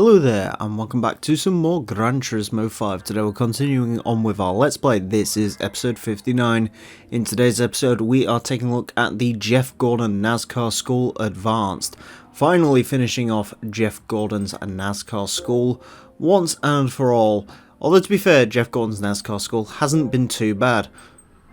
Hello there, and welcome back to some more Gran Turismo 5. Today we're continuing on with our Let's Play. This is episode 59. In today's episode, we are taking a look at the Jeff Gordon NASCAR School Advanced. Finally finishing off Jeff Gordon's NASCAR School once and for all. Although to be fair, Jeff Gordon's NASCAR School hasn't been too bad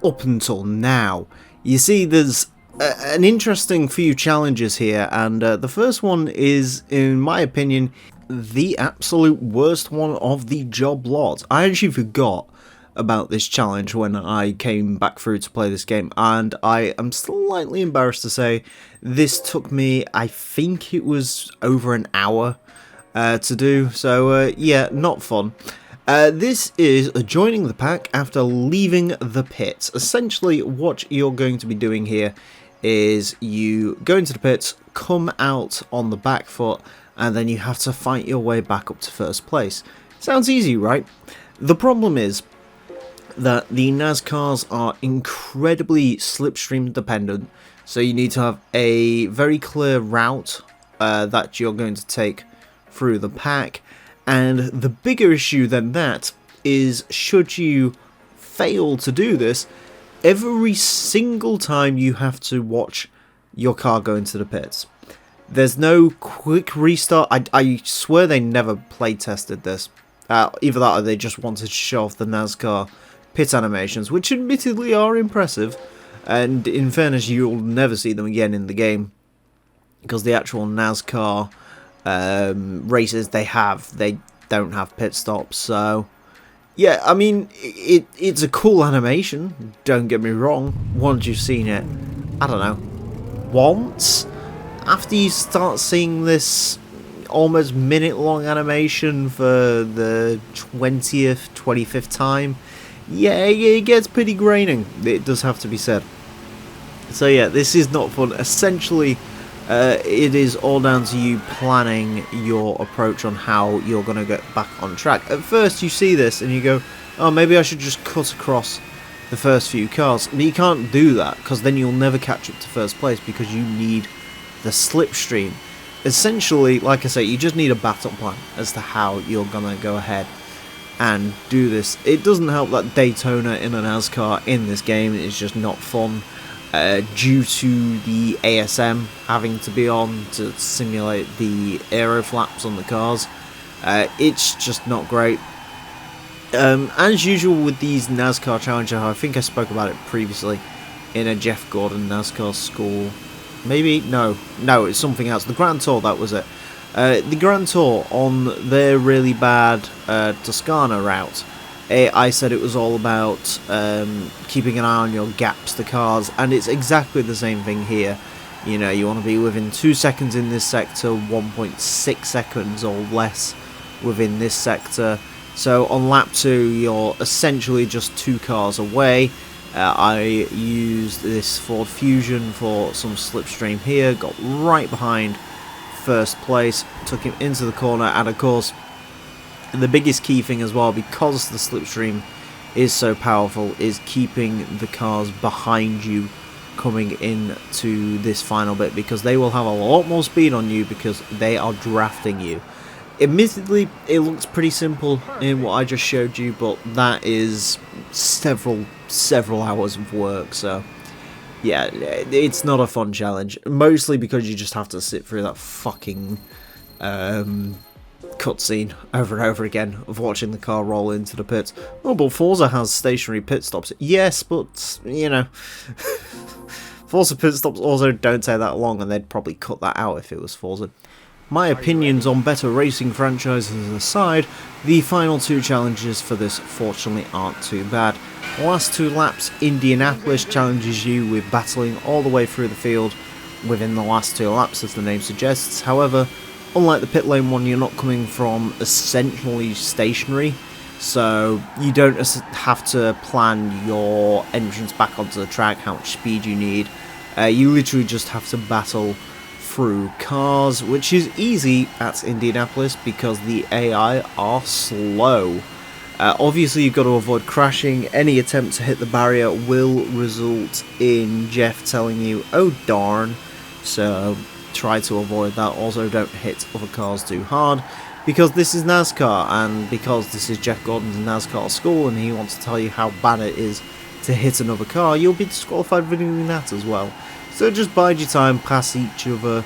up until now. You see, there's an interesting few challenges here, and the first one is, in my opinion, the absolute worst one of the job lot. I actually forgot about this challenge when I came back through to play this game, and I am slightly embarrassed to say this took me, I think it was over an hour to do, so yeah, not fun. This is joining the pack after leaving the pits. Essentially, what you're going to be doing here is you go into the pits, come out on the back foot, and then you have to fight your way back up to first place. Sounds easy, right? The problem is that the NASCARs are incredibly slipstream dependent, so you need to have a very clear route that you're going to take through the pack, and the bigger issue than that is, should you fail to do this, every single time you have to watch your car go into the pits. There's no quick restart. I swear they never play tested this. Either that or they just wanted to show off the NASCAR pit animations, which admittedly are impressive. And in fairness, you'll never see them again in the game, because the actual NASCAR races they don't have pit stops. So yeah, I mean, it's a cool animation, don't get me wrong. Once you've seen it, I don't know, once? After you start seeing this almost minute-long animation for the 20th, 25th time, yeah, it gets pretty graining, it does have to be said. So yeah, this is not fun. Essentially, it is all down to you planning your approach on how you're going to get back on track. At first you see this and you go, oh, maybe I should just cut across the first few cars. But you can't do that, because then you'll never catch up to first place, because you need the slipstream. Essentially, like I say, you just need a battle plan as to how you're going to go ahead and do this. It doesn't help that Daytona in a NASCAR in this game is just not fun. Due to the ASM having to be on to simulate the aero flaps on the cars, it's just not great. As usual with these NASCAR challenges, I think I spoke about it previously in a Jeff Gordon NASCAR School. Maybe? No, it's something else. The Gran Tour, that was it. The Gran Tour on their really bad Toscana route, I said it was all about keeping an eye on your gaps to cars, and it's exactly the same thing here. You know, you want to be within 2 seconds in this sector, 1.6 seconds or less within this sector. So on lap 2, you're essentially just 2 cars away. I used this Ford Fusion for some slipstream here, got right behind first place, took him into the corner, and of course, the biggest key thing as well, because the slipstream is so powerful, is keeping the cars behind you coming into this final bit, because they will have a lot more speed on you because they are drafting you. Admittedly, it looks pretty simple in what I just showed you, but that is several hours of work, so yeah, it's not a fun challenge, mostly because you just have to sit through that fucking cutscene over and over again of watching the car roll into the pits. Oh, but Forza has stationary pit stops. Yes, but, you know, Forza pit stops also don't take that long, and they'd probably cut that out if it was Forza. My opinions on better racing franchises aside, the final 2 challenges for this fortunately aren't too bad. The last 2 laps, Indianapolis challenges you with battling all the way through the field within the last 2 laps, as the name suggests. However, unlike the pit lane one, you're not coming from essentially stationary, so you don't have to plan your entrance back onto the track, how much speed you need. You literally just have to battle through cars, which is easy at Indianapolis because the AI are slow. Obviously, you've got to avoid crashing. Any attempt to hit the barrier will result in Jeff telling you, oh darn, so try to avoid that. Also, don't hit other cars too hard. because this is NASCAR, and because this is Jeff Gordon's NASCAR School, and he wants to tell you how bad it is to hit another car, you'll be disqualified for doing that as well. So just bide your time, pass each other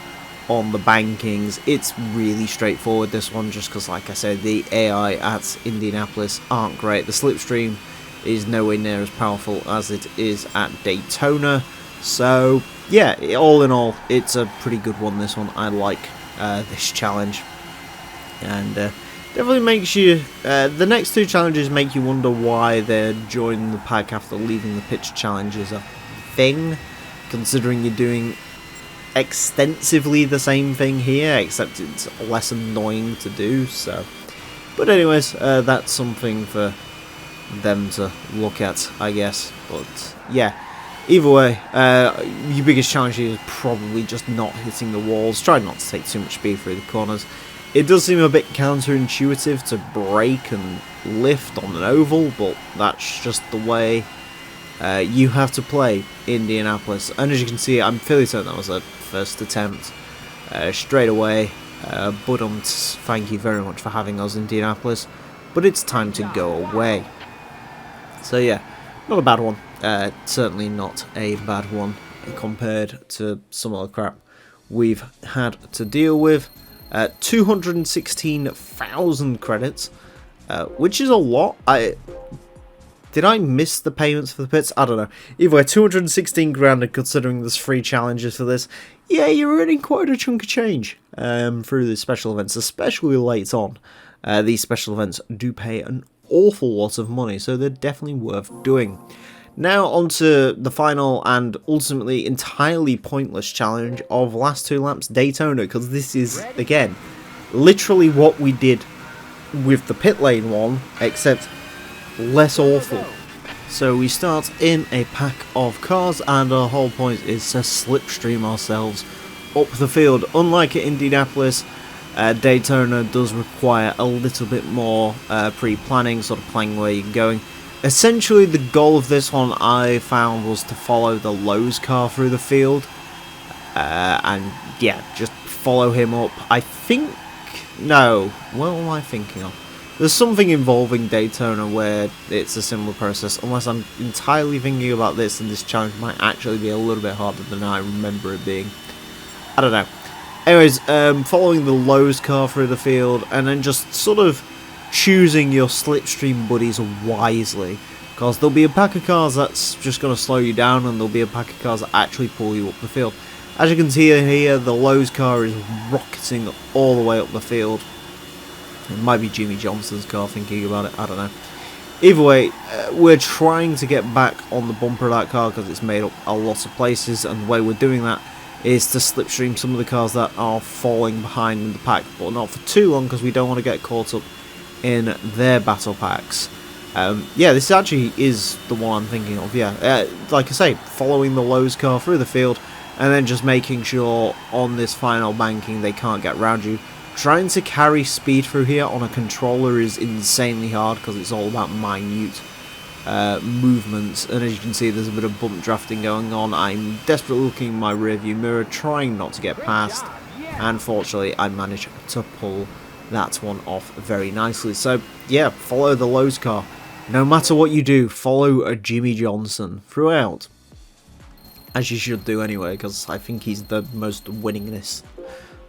on the bankings. It's really straightforward, this one, just because, like I said, the AI at Indianapolis aren't great. The slipstream is nowhere near as powerful as it is at Daytona. So yeah, all in all, it's a pretty good one, this one. I like this challenge, and definitely makes you, the next two challenges make you wonder why they're joining the pack after leaving the pitch challenge is a thing, considering you're doing extensively the same thing here, except it's less annoying to do. So, but anyways, that's something for them to look at, I guess. But yeah, either way, your biggest challenge here is probably just not hitting the walls. Try not to take too much speed through the corners. It does seem a bit counterintuitive to brake and lift on an oval, but that's just the way you have to play Indianapolis. And as you can see, I'm fairly certain that was a first attempt. Straight away, Budums, thank you very much for having us, Indianapolis, but it's time to go away. So yeah, not a bad one. Certainly not a bad one compared to some other crap we've had to deal with. 216,000 credits, which is a lot. Did I miss the payments for the pits? I don't know. Either way, 216 grand, and considering there's 3 challenges for this, yeah, you're earning quite a chunk of change through the special events, especially late on. These special events do pay an awful lot of money, so they're definitely worth doing. Now on to the final and ultimately entirely pointless challenge of last 2 laps Daytona, because this is, again, literally what we did with the pit lane one, except less awful. So we start in a pack of cars, and our whole point is to slipstream ourselves up the field. Unlike at Indianapolis, Daytona does require a little bit more pre-planning, sort of planning where you're going. Essentially, the goal of this one, I found, was to follow the Lowe's car through the field. And yeah, just follow him up. I think... no, what am I thinking of? There's something involving Daytona where it's a similar process, unless I'm entirely thinking about this, and this challenge might actually be a little bit harder than I remember it being. I don't know. Anyways, following the Lowe's car through the field, and then just sort of choosing your slipstream buddies wisely, because there'll be a pack of cars that's just going to slow you down, and there'll be a pack of cars that actually pull you up the field. As you can see here, the Lowe's car is rocketing all the way up the field. It might be Jimmy Johnson's car, thinking about it, I don't know. Either way, we're trying to get back on the bumper of that car because it's made up a lot of places, and the way we're doing that is to slipstream some of the cars that are falling behind in the pack, but not for too long because we don't want to get caught up in their battle packs. Yeah, this actually is the one I'm thinking of, yeah. Like I say, following the Lowe's car through the field, and then just making sure on this final banking they can't get around you. Trying to carry speed through here on a controller is insanely hard because it's all about minute movements, and as you can see, there's a bit of bump drafting going on. I'm desperately looking in my rear view mirror, trying not to get past, and fortunately I managed to pull that one off very nicely. So yeah, follow the Lowe's car. No matter what you do, follow a Jimmy Johnson throughout. As you should do anyway, because I think he's the most winningest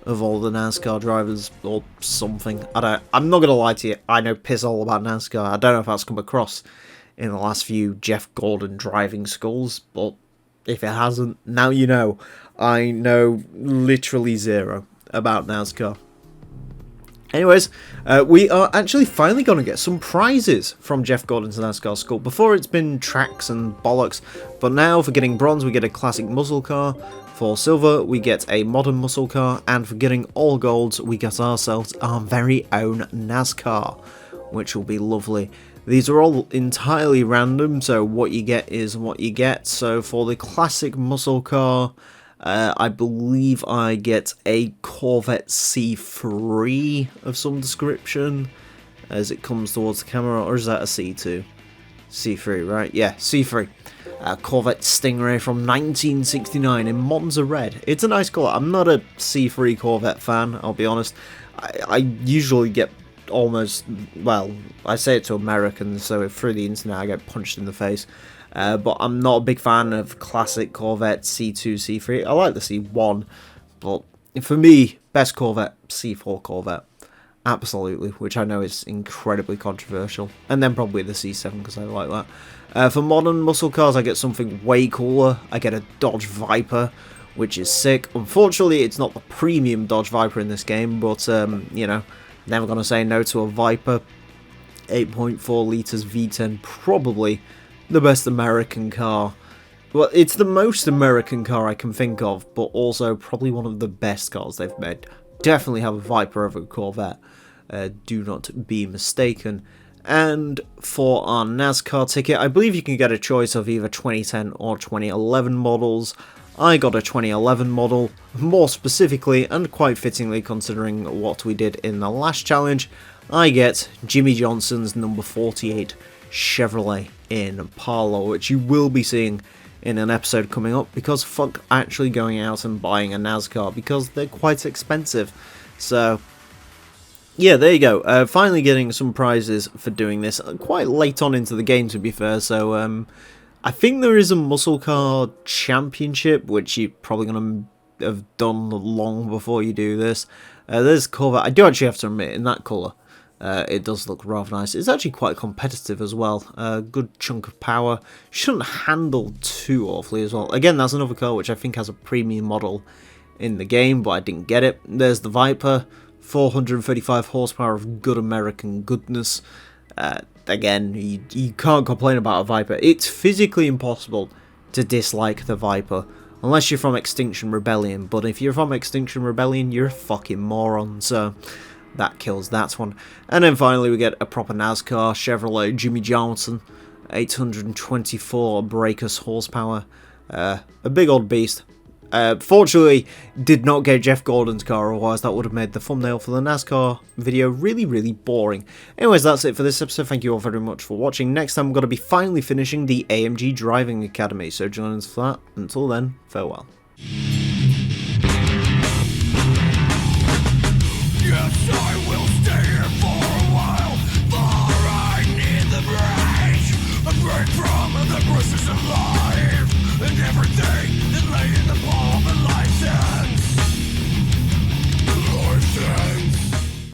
of all the NASCAR drivers, or something. I'm not gonna lie to you, I know piss all about NASCAR. I don't know if that's come across in the last few Jeff Gordon driving schools, but if it hasn't, now you know. I know literally zero about NASCAR. Anyways, we are actually finally going to get some prizes from Jeff Gordon's NASCAR School. Before, it's been tracks and bollocks, but now for getting bronze we get a classic muscle car, for silver we get a modern muscle car, and for getting all golds we get ourselves our very own NASCAR, which will be lovely. These are all entirely random, so what you get is what you get. So for the classic muscle car, I believe I get a Corvette C3 of some description as it comes towards the camera, or is that a C2? C3, right? Yeah, C3. Corvette Stingray from 1969 in Monza Red. It's a nice colour. I'm not a C3 Corvette fan, I'll be honest. I usually get almost, well, I say it to Americans, so through the internet I get punched in the face. But I'm not a big fan of classic Corvette C2, C3. I like the C1, but for me, best Corvette, C4 Corvette. Absolutely, which I know is incredibly controversial. And then probably the C7, because I like that. For modern muscle cars, I get something way cooler. I get a Dodge Viper, which is sick. Unfortunately, it's not the premium Dodge Viper in this game, but, you know, never going to say no to a Viper. 8.4 litres V10, probably the best American car. Well, it's the most American car I can think of, but also probably one of the best cars they've made. Definitely have a Viper over a Corvette. Do not be mistaken. And for our NASCAR ticket, I believe you can get a choice of either 2010 or 2011 models. I got a 2011 model, more specifically, and quite fittingly considering what we did in the last challenge, I get Jimmy Johnson's number 48 Chevrolet Impala, which you will be seeing in an episode coming up, because fuck actually going out and buying a NASCAR, because they're quite expensive. So yeah, there you go. Finally getting some prizes for doing this, quite late on into the game to be fair, so I think there is a muscle car championship, which you're probably going to have done long before you do this. There's Corvette. I do actually have to admit, in that colour, it does look rather nice. It's actually quite competitive as well. Good chunk of power. Shouldn't handle too awfully as well. Again, that's another car which I think has a premium model in the game, but I didn't get it. There's the Viper. 435 horsepower of good American goodness. Again, you can't complain about a Viper. It's physically impossible to dislike the Viper, unless you're from Extinction Rebellion. But if you're from Extinction Rebellion, you're a fucking moron, so that kills that one. And then finally we get a proper NASCAR Chevrolet Jimmy Johnson, 824 Breakers horsepower. A big old beast. Fortunately, did not get Jeff Gordon's car, otherwise that would have made the thumbnail for the NASCAR video really, really boring. Anyways, that's it for this episode. Thank you all very much for watching. Next time, I'm going to be finally finishing the AMG Driving Academy, so join us for that. Until then, farewell. Yes, I